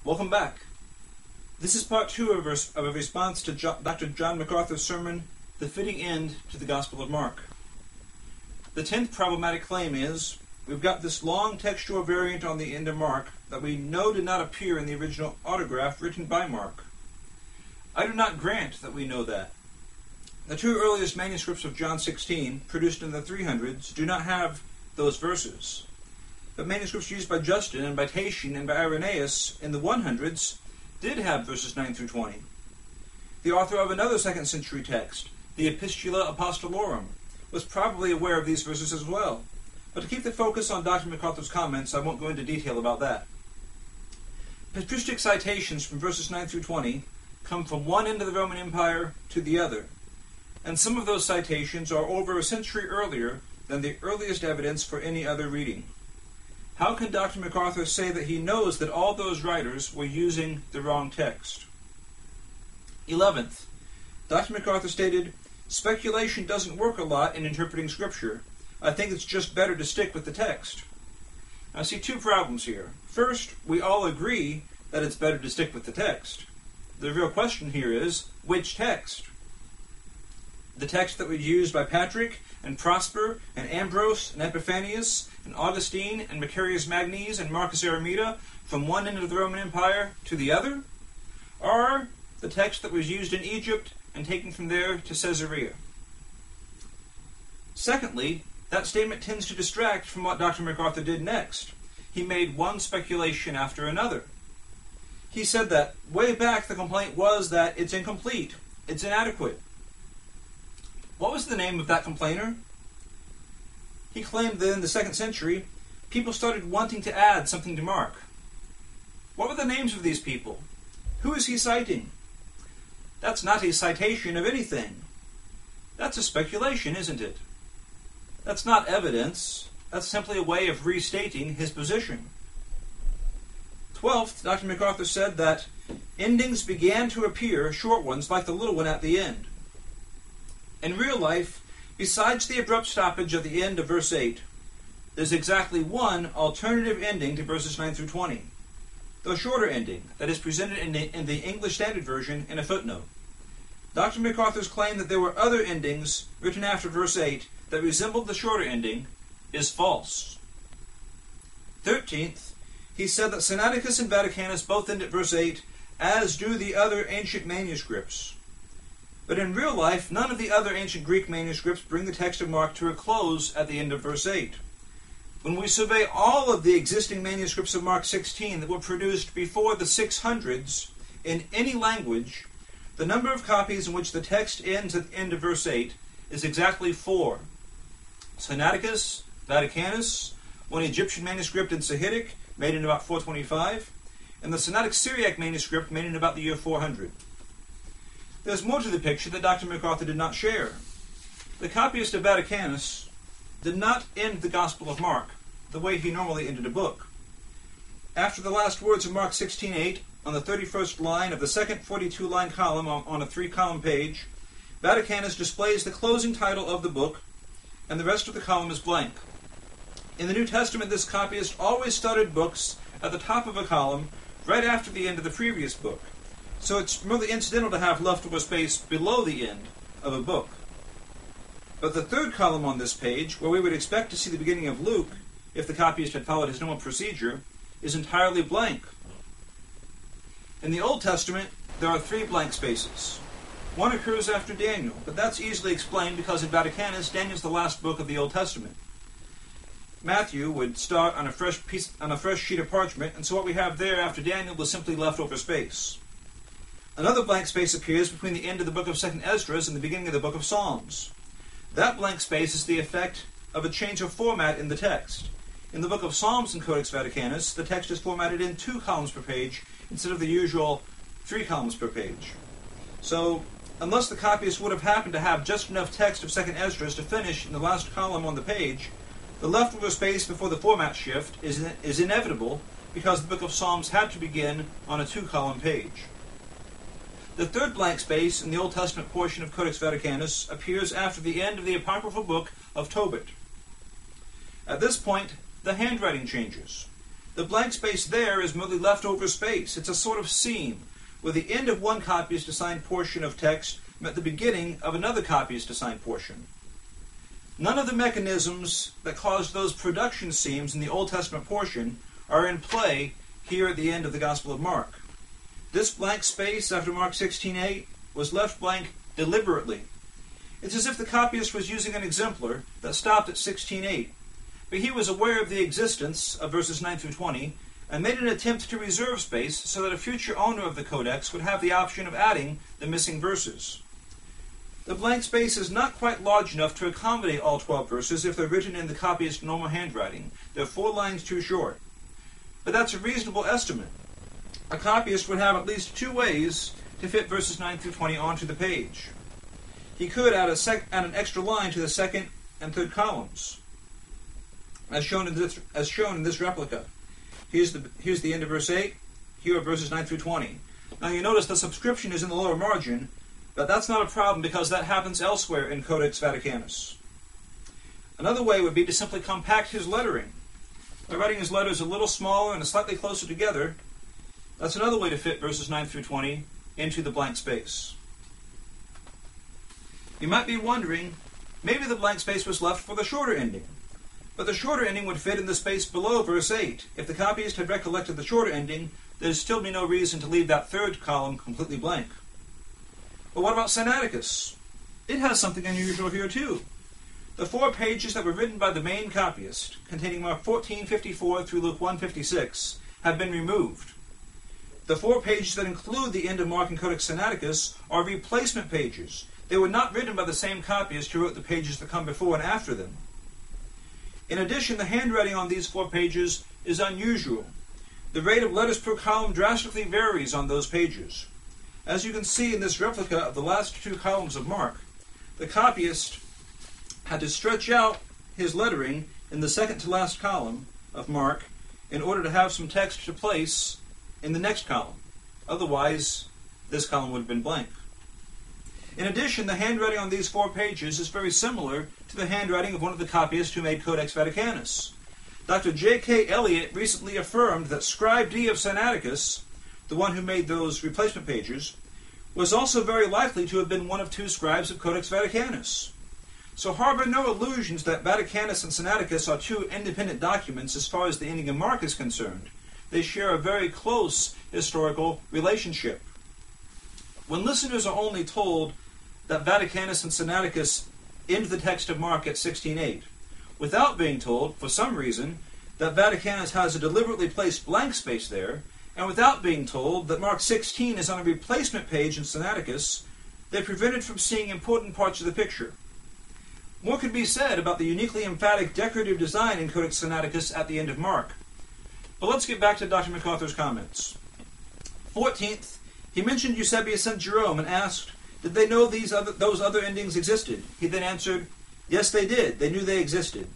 Welcome back. This is part 2 of a response to Dr. John MacArthur's sermon, The Fitting End to the Gospel of Mark. The 10th problematic claim is, we've got this long textual variant on the end of Mark that we know did not appear in the original autograph written by Mark. I do not grant that we know that. The 2 earliest manuscripts of John 16, produced in the 300s, do not have those verses. But manuscripts used by Justin and by Tatian and by Irenaeus in the 100s did have verses 9 through 20. The author of another 2nd century text, the Epistula Apostolorum, was probably aware of these verses as well. But to keep the focus on Dr. MacArthur's comments, I won't go into detail about that. Patristic citations from verses 9 through 20 come from one end of the Roman Empire to the other, and some of those citations are over a century earlier than the earliest evidence for any other reading. How can Dr. MacArthur say that he knows that all those writers were using the wrong text? 11th, Dr. MacArthur stated, "Speculation doesn't work a lot in interpreting Scripture. I think it's just better to stick with the text." I see 2 problems here. First, we all agree that it's better to stick with the text. The real question here is, which text? The text that was used by Patrick and Prosper and Ambrose and Epiphanius and Augustine and Macarius Magnes and Marcus Aramita from one end of the Roman Empire to the other? Or the text that was used in Egypt and taken from there to Caesarea? Secondly, that statement tends to distract from what Dr. MacArthur did next. He made one speculation after another. He said that way back the complaint was that it's incomplete, it's inadequate. What was the name of that complainer? He claimed that in the 2nd century, people started wanting to add something to Mark. What were the names of these people? Who is he citing? That's not a citation of anything. That's a speculation, isn't it? That's not evidence. That's simply a way of restating his position. 12th, Dr. MacArthur said that endings began to appear, short ones, like the little one at the end. In real life, besides the abrupt stoppage at the end of verse 8, there's exactly one alternative ending to verses 9 through 20. The shorter ending that is presented in the English Standard Version in a footnote. Dr. MacArthur's claim that there were other endings written after verse 8 that resembled the shorter ending is false. 13th, he said that Sinaiticus and Vaticanus both end at verse 8, as do the other ancient manuscripts. But in real life, none of the other ancient Greek manuscripts bring the text of Mark to a close at the end of verse 8. When we survey all of the existing manuscripts of Mark 16 that were produced before the 600s in any language, the number of copies in which the text ends at the end of verse 8 is exactly 4. Sinaiticus, Vaticanus, one Egyptian manuscript in Sahidic, made in about 425, and the Sinaitic Syriac manuscript made in about the year 400. There's more to the picture that Dr. MacArthur did not share. The copyist of Vaticanus did not end the Gospel of Mark the way he normally ended a book. After the last words of Mark 16:8, on the 31st line of the second 42-line column on a 3-column page, Vaticanus displays the closing title of the book, and the rest of the column is blank. In the New Testament, this copyist always started books at the top of a column right after the end of the previous book. So it's merely incidental to have leftover space below the end of a book. But the 3rd column on this page, where we would expect to see the beginning of Luke, if the copyist had followed his normal procedure, is entirely blank. In the Old Testament, there are 3 blank spaces. One occurs after Daniel, but that's easily explained because in Vaticanus, Daniel's the last book of the Old Testament. Matthew would start on a fresh sheet of parchment, and so what we have there after Daniel is simply leftover space. Another blank space appears between the end of the book of 2nd Esdras and the beginning of the book of Psalms. That blank space is the effect of a change of format in the text. In the book of Psalms in Codex Vaticanus, the text is formatted in 2 columns per page instead of the usual 3 columns per page. So, unless the copyist would have happened to have just enough text of 2nd Esdras to finish in the last column on the page, the leftover space before the format shift is inevitable because the book of Psalms had to begin on a 2-column page. The 3rd blank space in the Old Testament portion of Codex Vaticanus appears after the end of the apocryphal book of Tobit. At this point, the handwriting changes. The blank space there is merely leftover space. It's a sort of seam, where the end of one copyist assigned portion of text met the beginning of another copyist assigned portion. None of the mechanisms that caused those production seams in the Old Testament portion are in play here at the end of the Gospel of Mark. This blank space after Mark 16:8 was left blank deliberately. It's as if the copyist was using an exemplar that stopped at 16:8, but he was aware of the existence of verses 9 through 20 and made an attempt to reserve space so that a future owner of the codex would have the option of adding the missing verses. The blank space is not quite large enough to accommodate all 12 verses if they're written in the copyist's normal handwriting. They're 4 lines too short. But that's a reasonable estimate. A copyist would have at least 2 ways to fit verses 9 through 20 onto the page. He could add an extra line to the second and third columns, as shown in this replica. Here's the end of verse 8. Here are verses 9 through 20. Now you notice the subscription is in the lower margin, but that's not a problem because that happens elsewhere in Codex Vaticanus. Another way would be to simply compact his lettering. By writing his letters a little smaller and slightly closer together, that's another way to fit verses 9 through 20 into the blank space. You might be wondering, maybe the blank space was left for the shorter ending. But the shorter ending would fit in the space below verse 8. If the copyist had recollected the shorter ending, there'd still be no reason to leave that third column completely blank. But what about Sinaiticus? It has something unusual here too. The 4 pages that were written by the main copyist, containing Mark 14:54 through Luke 1:56, have been removed. The 4 pages that include the end of Mark and Codex Sinaiticus are replacement pages. They were not written by the same copyist who wrote the pages that come before and after them. In addition, the handwriting on these 4 pages is unusual. The rate of letters per column drastically varies on those pages. As you can see in this replica of the last 2 columns of Mark, the copyist had to stretch out his lettering in the second to last column of Mark in order to have some text to place in the next column. Otherwise, this column would have been blank. In addition, the handwriting on these 4 pages is very similar to the handwriting of one of the copyists who made Codex Vaticanus. Dr. J.K. Elliott recently affirmed that Scribe D of Sinaiticus, the one who made those replacement pages, was also very likely to have been one of 2 scribes of Codex Vaticanus. So harbor no illusions that Vaticanus and Sinaiticus are 2 independent documents as far as the ending of Mark is concerned. They share a very close historical relationship. When listeners are only told that Vaticanus and Sinaiticus end the text of Mark at 16:8, without being told, for some reason, that Vaticanus has a deliberately placed blank space there, and without being told that Mark 16 is on a replacement page in Sinaiticus, they're prevented from seeing important parts of the picture. More could be said about the uniquely emphatic decorative design in Codex Sinaiticus at the end of Mark. But let's get back to Dr. MacArthur's comments. 14th, he mentioned Eusebius and Jerome and asked, did they know those other endings existed? He then answered, yes, they did. They knew they existed.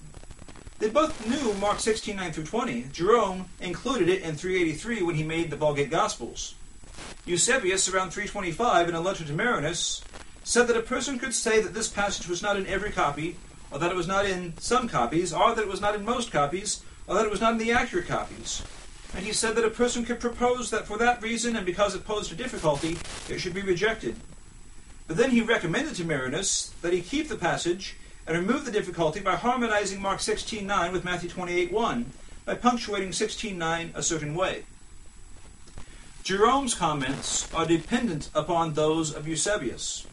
They both knew Mark 16:9 through 20. Jerome included it in 383 when he made the Vulgate Gospels. Eusebius, around 325, in a letter to Marinus, said that a person could say that this passage was not in every copy, or that it was not in some copies, or that it was not in most copies, or that it was not in the accurate copies. And he said that a person could propose that for that reason, and because it posed a difficulty, it should be rejected. But then he recommended to Marinus that he keep the passage and remove the difficulty by harmonizing Mark 16:9 with Matthew 28:1, by punctuating 16:9 a certain way. Jerome's comments are dependent upon those of Eusebius.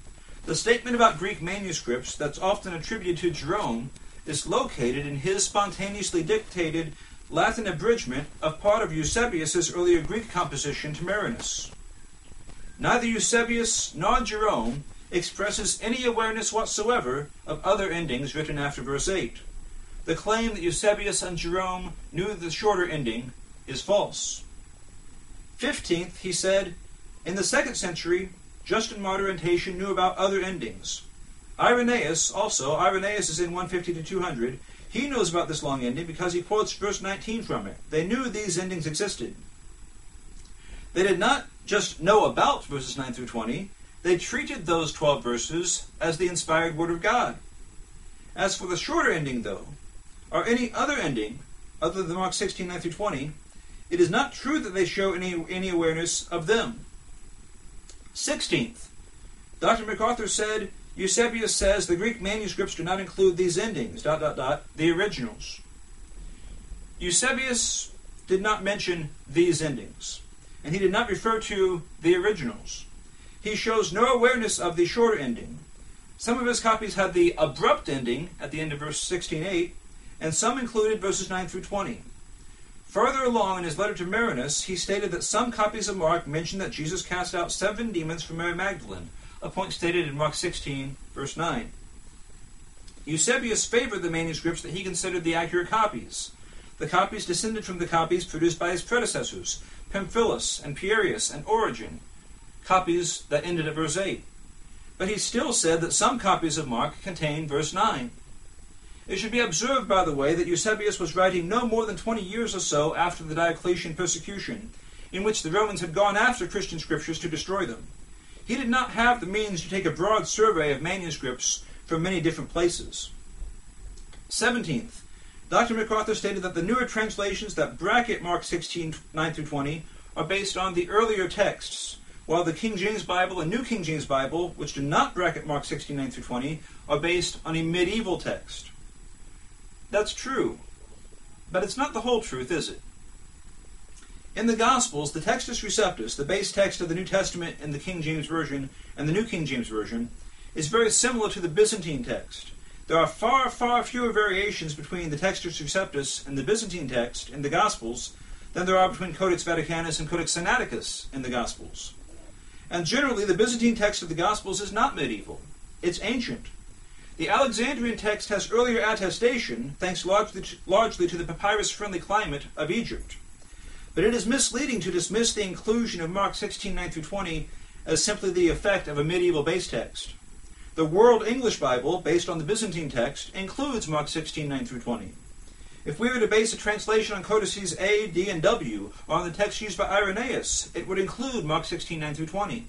The statement about Greek manuscripts that's often attributed to Jerome is located in his spontaneously dictated Latin abridgment of part of Eusebius's earlier Greek composition to Marinus. Neither Eusebius nor Jerome expresses any awareness whatsoever of other endings written after verse 8. The claim that Eusebius and Jerome knew the shorter ending is false. 15th, he said, in the 2nd century, Justin Martyr and Tatian knew about other endings. Irenaeus is in 150 to 200, he knows about this long ending because he quotes verse 19 from it. They knew these endings existed. They did not just know about verses 9 through 20, they treated those 12 verses as the inspired Word of God. As for the shorter ending, though, or any other ending other than Mark 16, 9 through 20, It is not true that they show any awareness of them. 16th, Dr. MacArthur said, Eusebius says the Greek manuscripts do not include these endings, ... the originals. Eusebius did not mention these endings, and he did not refer to the originals. He shows no awareness of the shorter ending. Some of his copies had the abrupt ending at the end of verse 16:8, and some included verses 9 through 20. Further along in his letter to Marinus, he stated that some copies of Mark mention that Jesus cast out 7 demons from Mary Magdalene, a point stated in Mark 16, verse 9. Eusebius favored the manuscripts that he considered the accurate copies. The copies descended from the copies produced by his predecessors, Pamphilus and Pierius and Origen, copies that ended at verse 8. But he still said that some copies of Mark contain verse 9. It should be observed, by the way, that Eusebius was writing no more than 20 years or so after the Diocletian persecution, in which the Romans had gone after Christian scriptures to destroy them. He did not have the means to take a broad survey of manuscripts from many different places. 17th, Dr. MacArthur stated that the newer translations that bracket Mark 16, 9 through 20 are based on the earlier texts, while the King James Bible and New King James Bible, which do not bracket Mark 16, 9 through 20, are based on a medieval text. That's true, but it's not the whole truth, is it? In the Gospels, the Textus Receptus, the base text of the New Testament in the King James Version and the New King James Version, is very similar to the Byzantine text. There are far, far fewer variations between the Textus Receptus and the Byzantine text in the Gospels than there are between Codex Vaticanus and Codex Sinaiticus in the Gospels. And generally, the Byzantine text of the Gospels is not medieval. It's ancient. The Alexandrian text has earlier attestation, thanks largely to the papyrus-friendly climate of Egypt. But it is misleading to dismiss the inclusion of Mark 16, 9 through 20 as simply the effect of a medieval base text. The World English Bible, based on the Byzantine text, includes Mark 16, 9 through 20. If we were to base a translation on codices A, D, and W, or on the text used by Irenaeus, it would include Mark 16, 9 through 20.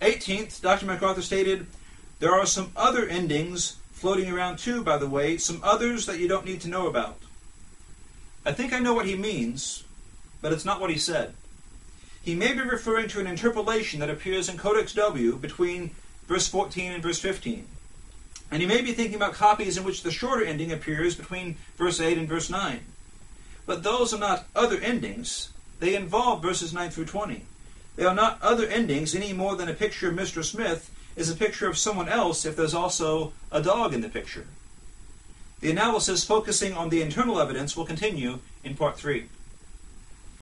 18th, Dr. MacArthur stated, there are some other endings floating around too, by the way, some others that you don't need to know about. I think I know what he means, but it's not what he said. He may be referring to an interpolation that appears in Codex W between verse 14 and verse 15. And he may be thinking about copies in which the shorter ending appears between verse 8 and verse 9. But those are not other endings. They involve verses 9 through 20. They are not other endings any more than a picture of Mr. Smith is a picture of someone else if there's also a dog in the picture. The analysis focusing on the internal evidence will continue in Part 3.